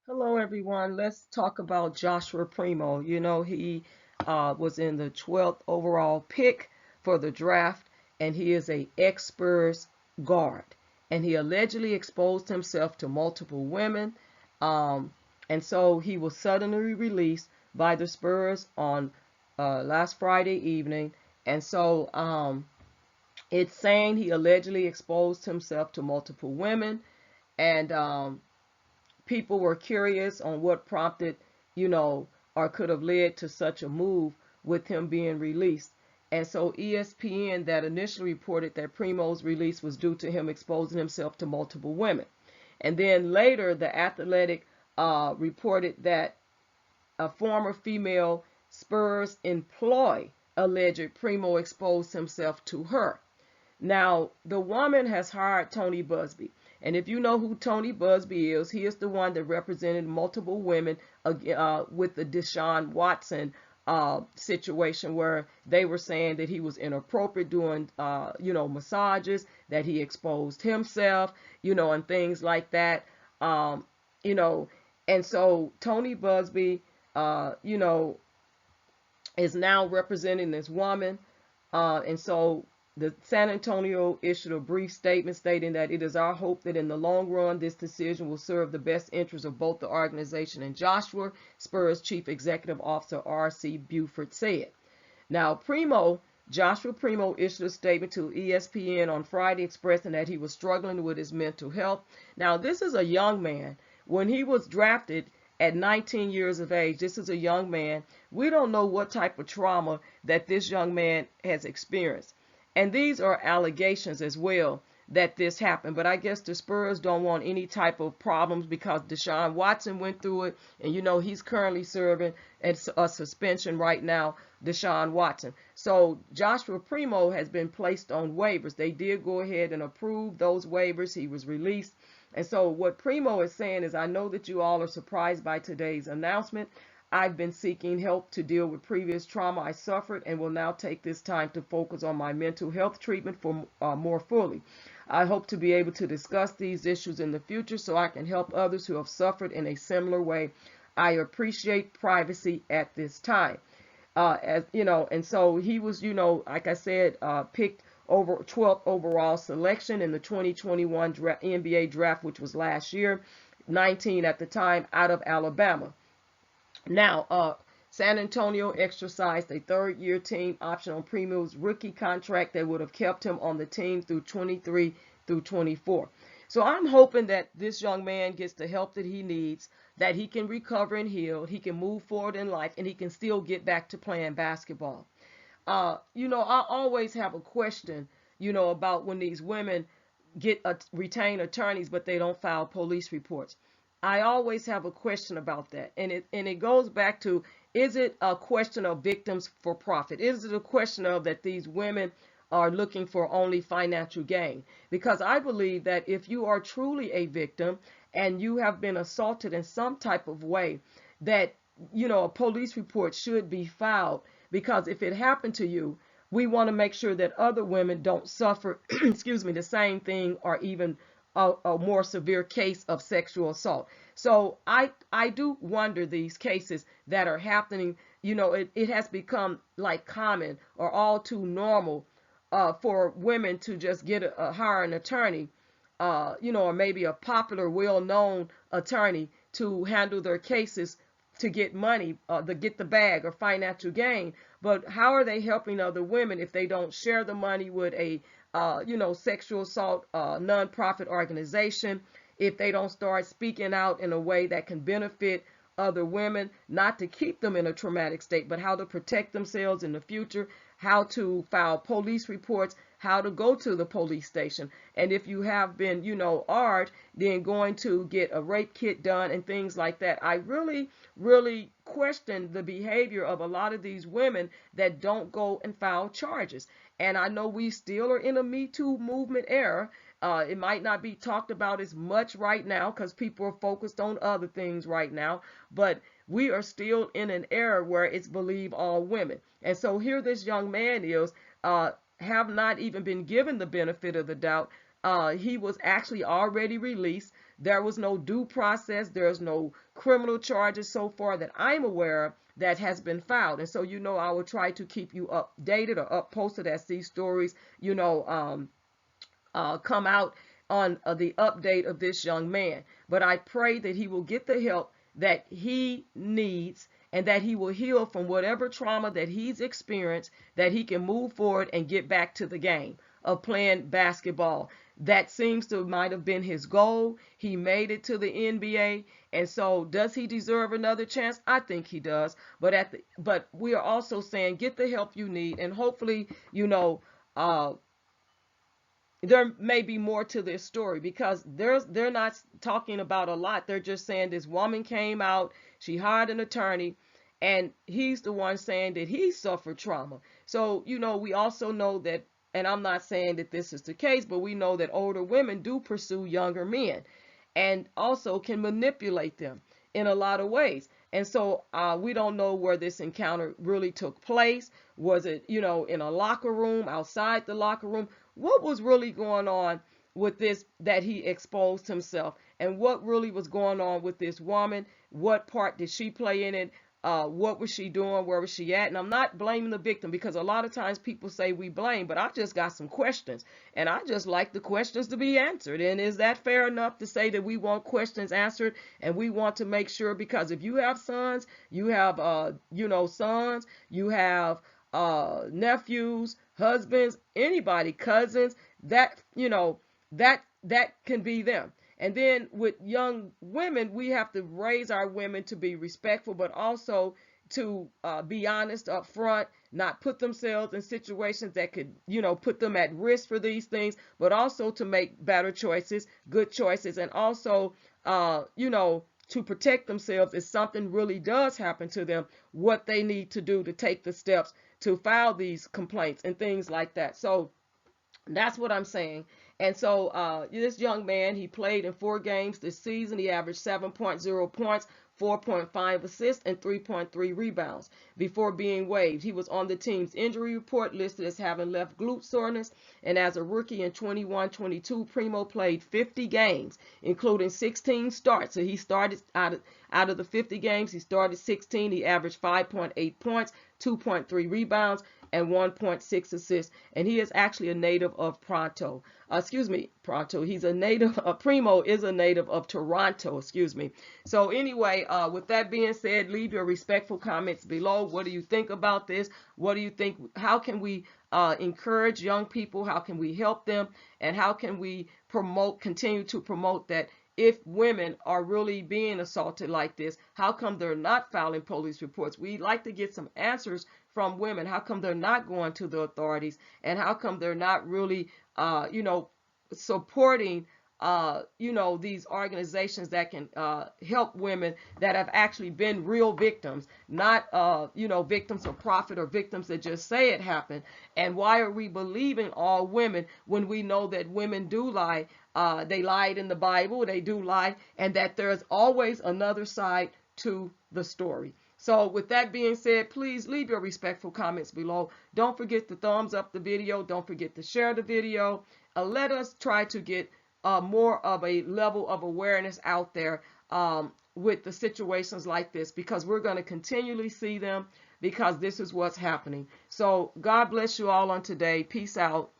Hello, everyone. Let's talk about Joshua Primo. He was in the 12th overall pick for the draft, and he is a ex-Spurs guard. And he allegedly exposed himself to multiple women. Um, and so he was suddenly released by the Spurs on last Friday evening. And so it's saying he allegedly exposed himself to multiple women. And people were curious on what prompted, you know, or could have led to such a move with him being released. And so ESPN that initially reported that Primo's release was due to him exposing himself to multiple women. And then later, The Athletic reported that a former female Spurs employee alleged Primo exposed himself to her. Now, the woman has hired Tony Buzbee. And if you know who Tony Buzbee is, he is the one that represented multiple women with the Deshaun Watson situation where they were saying that he was inappropriate doing, massages, that he exposed himself, and things like that. Um, you know, and so Tony Buzbee, is now representing this woman. And so the San Antonio issued a brief statement stating that it is our hope that in the long run, this decision will serve the best interests of both the organization and Joshua, Spurs Chief Executive Officer R.C. Buford said. Now, Joshua Primo issued a statement to ESPN on Friday expressing that he was struggling with his mental health. Now, this is a young man. When he was drafted at 19 years of age, this is a young man. We don't know what type of trauma that this young man has experienced. And these are allegations as well that this happened. But I guess the Spurs don't want any type of problems because Deshaun Watson went through it. And, he's currently serving a suspension right now, Deshaun Watson. So Joshua Primo has been placed on waivers. They did go ahead and approve those waivers. He was released. And so what Primo is saying is, I know that you all are surprised by today's announcement. I've been seeking help to deal with previous trauma I suffered and will now take this time to focus on my mental health treatment for more fully. I hope to be able to discuss these issues in the future so I can help others who have suffered in a similar way. I appreciate privacy at this time. And so he was, like I said, picked over 12th overall selection in the 2021 NBA draft, which was last year, 19 at the time, out of Alabama. Now, San Antonio exercised a third-year team option on Primo's rookie contract that would have kept him on the team through 23 through 24. So I'm hoping that this young man gets the help that he needs, that he can recover and heal, he can move forward in life, and he can still get back to playing basketball. I always have a question, about when these women retain attorneys, but they don't file police reports. I always have a question about that. And it goes back to, is it a question of victims for profit? Is it a question of that these women are looking for only financial gain? Because I believe that if you are truly a victim and you have been assaulted in some type of way, that, a police report should be filed. Because if it happened to you, we want to make sure that other women don't suffer, excuse me, the same thing or even a more severe case of sexual assault. So I do wonder these cases that are happening, it has become like common or all too normal for women to just hire an attorney, or maybe a popular, well-known attorney to handle their cases to get money, to get the bag or financial gain. But how are they helping other women if they don't share the money with a sexual assault nonprofit organization, if they don't start speaking out in a way that can benefit other women, not to keep them in a traumatic state, but how to protect themselves in the future, how to file police reports, how to go to the police station. And if you have been, armed, then going to get a rape kit done and things like that. I really, really question the behavior of a lot of these women that don't go and file charges. And I know we still are in a Me Too movement era. It might not be talked about as much right now because people are focused on other things right now, but we are still in an era where it's believe all women. And so here this young man is, have not even been given the benefit of the doubt. He was actually already released. There was no due process. There's no criminal charges so far that I'm aware of that has been filed. And so, you know, I will try to keep you updated or up posted as these stories, you know, come out on the update of this young man. But I pray that he will get the help that he needs and that he will heal from whatever trauma that he's experienced, that he can move forward and get back to the game of playing basketball. That seems to might have been his goal. He made it to the NBA. And so does he deserve another chance? I think he does. But we are also saying get the help you need, and hopefully, you know, there may be more to this story, because they're not talking about a lot. They're just saying this woman came out, she hired an attorney, and he's the one saying that he suffered trauma. So, you know, we also know that, and I'm not saying that this is the case, but we know that older women do pursue younger men and also can manipulate them in a lot of ways. And so we don't know where this encounter really took place. Was it, you know, in a locker room, outside the locker room? What was really going on with this, that he exposed himself, and what really was going on with this woman? What part did she play in it? What was she doing? Where was she at? And I'm not blaming the victim, because a lot of times people say we blame, but I just got some questions, and I just like the questions to be answered. And is that fair enough to say that we want questions answered, and we want to make sure? Because if you have sons, you have you know, sons, you have nephews, husbands, anybody, cousins, that, you know, that can be them. And then with young women, we have to raise our women to be respectful, but also to be honest up front, not put themselves in situations that could, you know, put them at risk for these things, but also to make better choices, good choices, and also, you know, to protect themselves if something really does happen to them, what they need to do to take the steps to file these complaints and things like that. So that's what I'm saying. And so this young man, he played in 4 games this season. He averaged 7.0 points, 4.5 assists, and 3.3 rebounds before being waived. He was on the team's injury report, listed as having left glute soreness. And as a rookie in 21-22, Primo played 50 games, including 16 starts. So he started out of the 50 games, he started 16. He averaged 5.8 points, 2.3 rebounds, and 1.6 assists. And he is actually a native of Primo is a native of Toronto, So anyway, with that being said, leave your respectful comments below. What do you think about this? What do you think? How can we encourage young people? How can we help them? And how can we continue to promote that if women are really being assaulted like this, how come they're not filing police reports? We'd like to get some answers from women. How come they're not going to the authorities? And how come they're not really, you know, supporting, you know, these organizations that can help women that have actually been real victims, not, you know, victims of profit or victims that just say it happened? And why are we believing all women when we know that women do lie? They lied in the Bible, they do lie, and that there's always another side to the story. So with that being said, please leave your respectful comments below. Don't forget to thumbs up the video. Don't forget to share the video. Let us try to get more of a level of awareness out there with the situations like this, because we're going to continually see them, because this is what's happening. So God bless you all on today. Peace out.